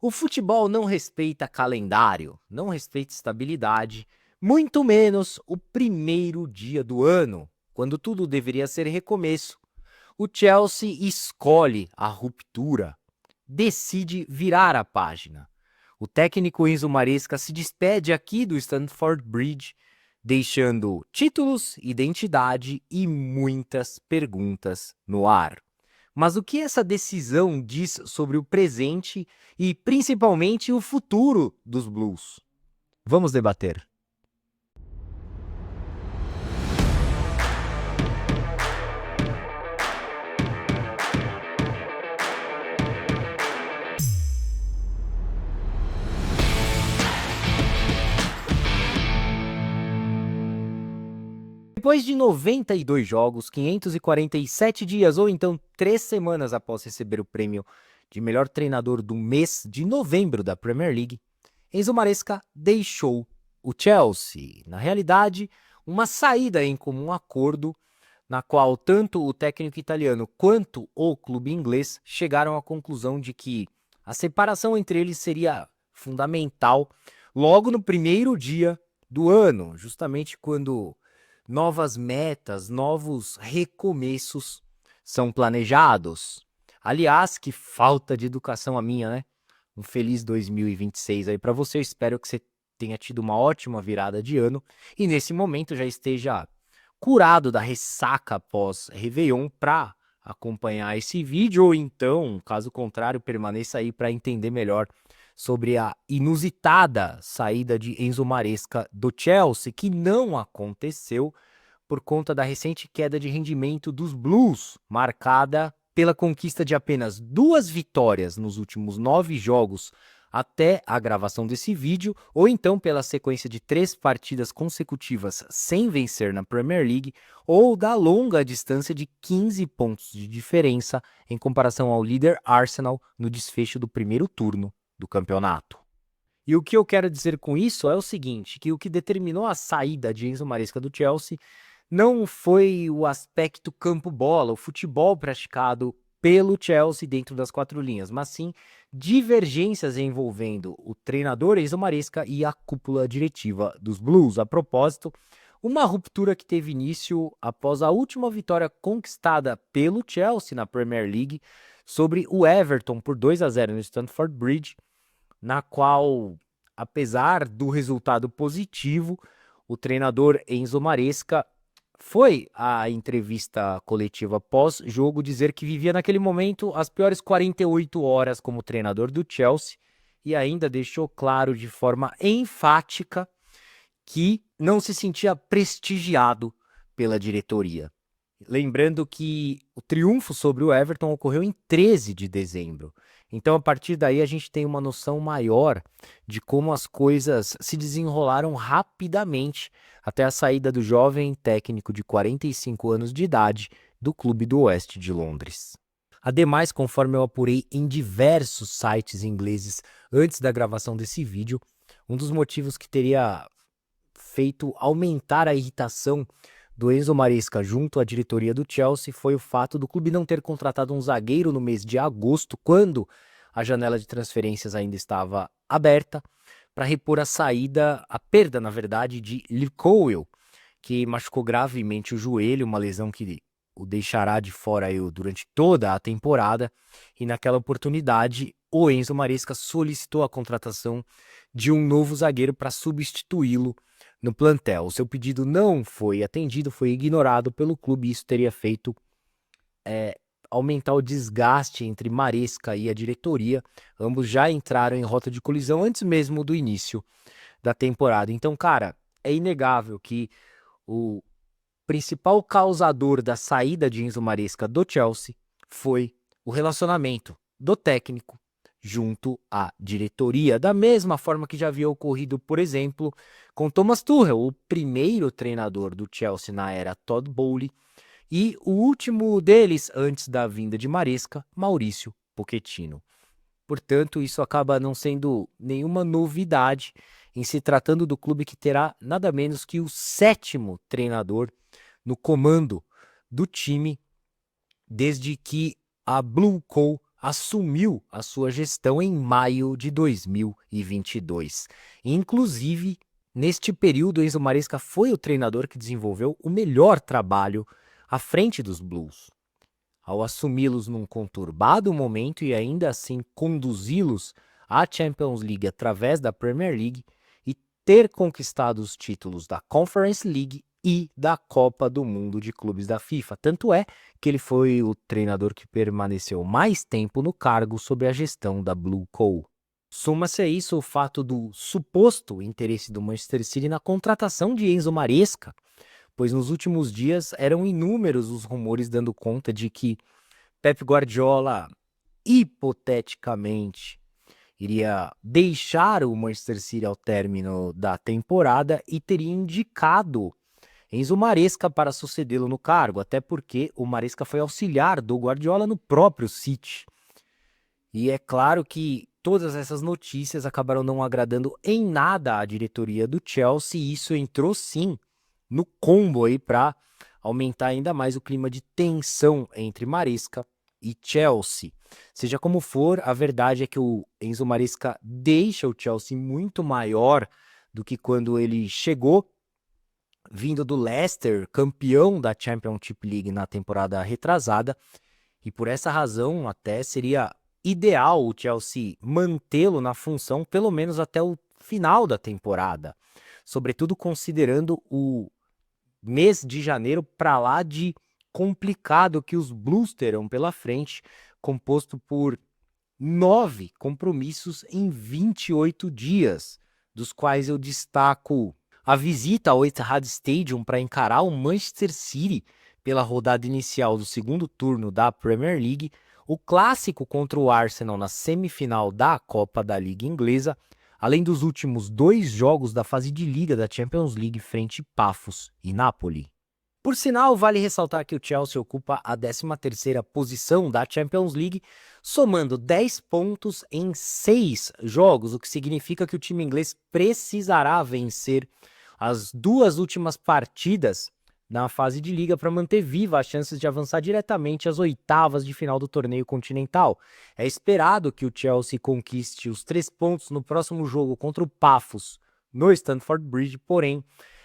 O futebol não respeita calendário, não respeita estabilidade, muito menos o primeiro dia do ano, quando tudo deveria ser recomeço. O Chelsea escolhe a ruptura, decide virar a página. O técnico Enzo Maresca se despede aqui do Stamford Bridge, deixando títulos, identidade e muitas perguntas no ar. Mas o que essa decisão diz sobre o presente e principalmente o futuro dos Blues? Vamos debater. Depois de 92 jogos, 547 dias ou então 3 semanas após receber o prêmio de melhor treinador do mês de novembro da Premier League, Enzo Maresca deixou o Chelsea. Na realidade, uma saída em comum acordo na qual tanto o técnico italiano quanto o clube inglês chegaram à conclusão de que a separação entre eles seria fundamental logo no primeiro dia do ano, justamente quando novas metas, novos recomeços são planejados. Aliás, que falta de educação a minha, né? Um feliz 2026 aí para você. Eu espero que você tenha tido uma ótima virada de ano e nesse momento já esteja curado da ressaca após Réveillon para acompanhar esse vídeo, ou então, caso contrário, permaneça aí para entender melhor sobre a inusitada saída de Enzo Maresca do Chelsea, que não aconteceu por conta da recente queda de rendimento dos Blues, marcada pela conquista de apenas 2 vitórias nos últimos 9 jogos até a gravação desse vídeo, ou então pela sequência de 3 partidas consecutivas sem vencer na Premier League, ou da longa distância de 15 pontos de diferença em comparação ao líder Arsenal no desfecho do primeiro turno do campeonato. E o que eu quero dizer com isso é o seguinte, que o que determinou a saída de Enzo Maresca do Chelsea não foi o aspecto campo-bola, o futebol praticado pelo Chelsea dentro das 4 linhas, mas sim divergências envolvendo o treinador Enzo Maresca e a cúpula diretiva dos Blues. A propósito, uma ruptura que teve início após a última vitória conquistada pelo Chelsea na Premier League sobre o Everton por 2-0 no Stamford Bridge, na qual, apesar do resultado positivo, o treinador Enzo Maresca foi à entrevista coletiva pós-jogo dizer que vivia naquele momento as piores 48 horas como treinador do Chelsea e ainda deixou claro de forma enfática que não se sentia prestigiado pela diretoria. Lembrando que o triunfo sobre o Everton ocorreu em 13 de dezembro. Então, a partir daí, a gente tem uma noção maior de como as coisas se desenrolaram rapidamente até a saída do jovem técnico de 45 anos de idade do clube do Oeste de Londres. Ademais, conforme eu apurei em diversos sites ingleses antes da gravação desse vídeo, um dos motivos que teria feito aumentar a irritação do Enzo Maresca junto à diretoria do Chelsea foi o fato do clube não ter contratado um zagueiro no mês de agosto, quando a janela de transferências ainda estava aberta, para repor a perda, na verdade, de Lee Cowell, que machucou gravemente o joelho, uma lesão que o deixará de fora aí durante toda a temporada, e naquela oportunidade o Enzo Maresca solicitou a contratação de um novo zagueiro para substituí-lo no plantel. O seu pedido não foi atendido, foi ignorado pelo clube e isso teria feito aumentar o desgaste entre Maresca e a diretoria. Ambos já entraram em rota de colisão antes mesmo do início da temporada. Então, cara, é inegável que o principal causador da saída de Enzo Maresca do Chelsea foi o relacionamento do técnico junto à diretoria, da mesma forma que já havia ocorrido, por exemplo, com Thomas Tuchel, o primeiro treinador do Chelsea na era Todd Bowley, e o último deles antes da vinda de Maresca, Maurício Pochettino. Portanto, isso acaba não sendo nenhuma novidade em se tratando do clube que terá nada menos que o 7º treinador no comando do time desde que a Blue Coal assumiu a sua gestão em maio de 2022. Inclusive, neste período, Enzo Maresca foi o treinador que desenvolveu o melhor trabalho à frente dos Blues. Ao assumi-los num conturbado momento e ainda assim conduzi-los à Champions League através da Premier League e ter conquistado os títulos da Conference League e da Copa do Mundo de Clubes da FIFA. Tanto é que ele foi o treinador que permaneceu mais tempo no cargo sob a gestão da Blue Coal. Soma-se a isso o fato do suposto interesse do Manchester City na contratação de Enzo Maresca, pois nos últimos dias eram inúmeros os rumores dando conta de que Pep Guardiola, hipoteticamente, iria deixar o Manchester City ao término da temporada e teria indicado Enzo Maresca para sucedê-lo no cargo, até porque o Maresca foi auxiliar do Guardiola no próprio City. E é claro que todas essas notícias acabaram não agradando em nada à diretoria do Chelsea, e isso entrou sim no combo aí para aumentar ainda mais o clima de tensão entre Maresca e Chelsea. Seja como for, a verdade é que o Enzo Maresca deixa o Chelsea muito maior do que quando ele chegou, vindo do Leicester, campeão da Championship League na temporada retrasada, e por essa razão até seria ideal o Chelsea mantê-lo na função pelo menos até o final da temporada, sobretudo considerando o mês de janeiro para lá de complicado que os Blues terão pela frente, composto por 9 compromissos em 28 dias, dos quais eu destaco a visita ao Etihad Stadium para encarar o Manchester City pela rodada inicial do segundo turno da Premier League, o clássico contra o Arsenal na semifinal da Copa da Liga Inglesa, além dos últimos 2 jogos da fase de Liga da Champions League frente Pafos e Napoli. Por sinal, vale ressaltar que o Chelsea ocupa a 13ª posição da Champions League, somando 10 pontos em 6 jogos, o que significa que o time inglês precisará vencer as 2 últimas partidas na fase de liga para manter viva as chances de avançar diretamente às oitavas de final do torneio continental. É esperado que o Chelsea conquiste os 3 pontos no próximo jogo contra o Pafos no Stamford Bridge, porém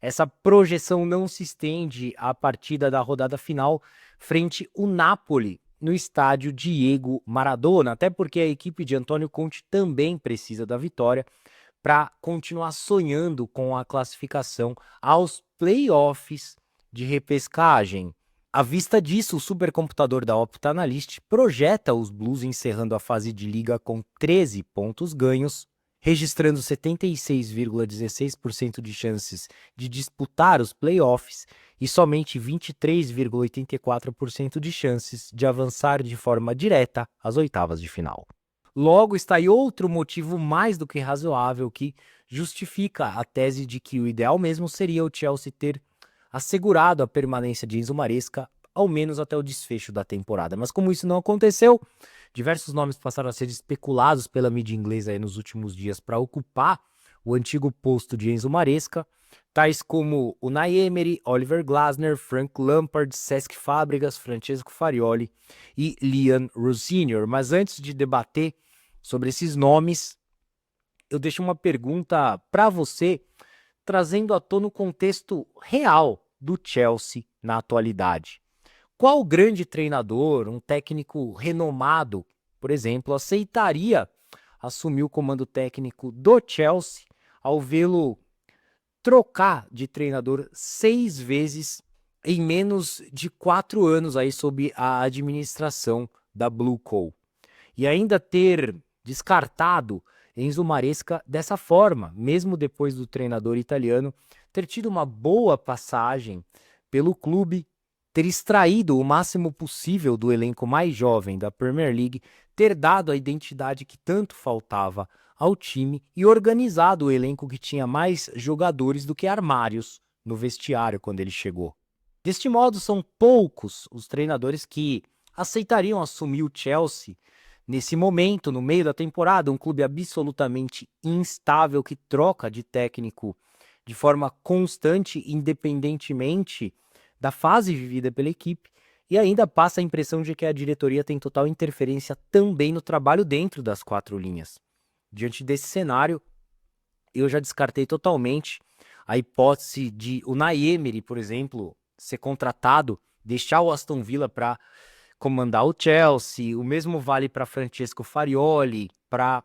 essa projeção não se estende à partida da rodada final frente ao Napoli no estádio Diego Maradona, até porque a equipe de Antônio Conte também precisa da vitória para continuar sonhando com a classificação aos playoffs de repescagem. À vista disso, o supercomputador da Opta Analyst projeta os Blues encerrando a fase de liga com 13 pontos ganhos, registrando 76,16% de chances de disputar os playoffs e somente 23,84% de chances de avançar de forma direta às oitavas de final. Logo, está aí outro motivo mais do que razoável que justifica a tese de que o ideal mesmo seria o Chelsea ter assegurado a permanência de Enzo Maresca, ao menos até o desfecho da temporada. Mas como isso não aconteceu, diversos nomes passaram a ser especulados pela mídia inglesa aí nos últimos dias para ocupar o antigo posto de Enzo Maresca, tais como Unai Emery, Oliver Glasner, Frank Lampard, Cesc Fábregas, Francesco Farioli e Liam Rossinior. Mas antes de debater sobre esses nomes, eu deixo uma pergunta para você, trazendo à tona o contexto real do Chelsea na atualidade. Qual grande treinador, um técnico renomado, por exemplo, aceitaria assumir o comando técnico do Chelsea ao vê-lo trocar de treinador 6 vezes em menos de 4 anos aí sob a administração da Blue Coal? E ainda ter descartado Enzo Maresca dessa forma, mesmo depois do treinador italiano ter tido uma boa passagem pelo clube, ter extraído o máximo possível do elenco mais jovem da Premier League, ter dado a identidade que tanto faltava ao time e organizado o elenco que tinha mais jogadores do que armários no vestiário quando ele chegou. Deste modo, são poucos os treinadores que aceitariam assumir o Chelsea nesse momento, no meio da temporada, um clube absolutamente instável que troca de técnico de forma constante, independentemente da fase vivida pela equipe, E ainda passa a impressão de que a diretoria tem total interferência também no trabalho dentro das quatro linhas. Diante desse cenário, eu já descartei totalmente a hipótese de o Unai Emery, por exemplo, ser contratado, deixar o Aston Villa para comandar o Chelsea. O mesmo vale para Francesco Farioli, para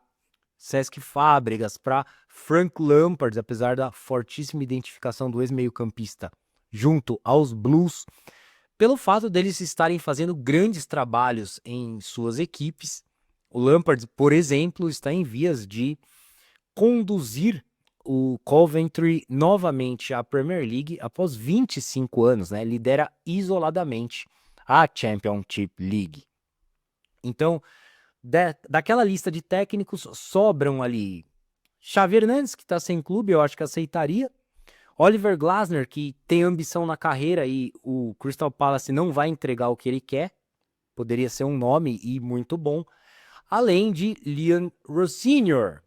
Cesc Fábregas, para Frank Lampard, apesar da fortíssima identificação do ex-meio-campista junto aos Blues, pelo fato deles estarem fazendo grandes trabalhos em suas equipes. O Lampard, por exemplo, está em vias de conduzir o Coventry novamente à Premier League após 25 anos, né? Lidera isoladamente a Championship League. Então, daquela lista de técnicos, sobram ali Xavi Hernandes, que está sem clube, eu acho que aceitaria. Oliver Glasner, que tem ambição na carreira e o Crystal Palace não vai entregar o que ele quer. Poderia ser um nome e muito bom. Além de Liam Rossinior.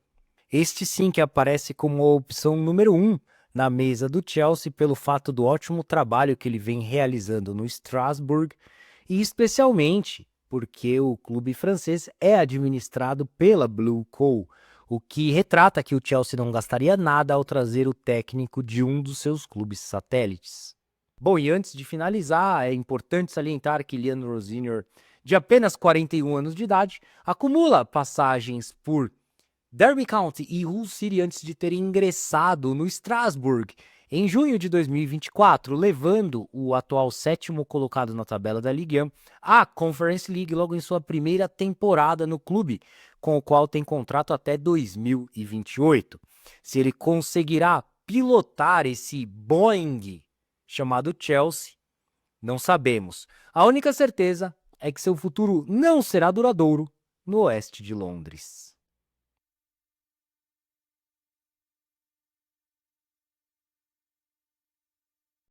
Este sim que aparece como a opção número 1 na mesa do Chelsea pelo fato do ótimo trabalho que ele vem realizando no Strasbourg e especialmente porque o clube francês é administrado pela Blue Co, o que retrata que o Chelsea não gastaria nada ao trazer o técnico de um dos seus clubes satélites. Bom, e antes de finalizar, é importante salientar que Liam Rossinior, de apenas 41 anos de idade, acumula passagens por Derby County e Hull City antes de ter ingressado no Strasbourg em junho de 2024, levando o atual sétimo colocado na tabela da Ligue 1 à Conference League logo em sua primeira temporada no clube, com o qual tem contrato até 2028. Se ele conseguirá pilotar esse Boeing chamado Chelsea, não sabemos. A única certeza é que seu futuro não será duradouro no oeste de Londres.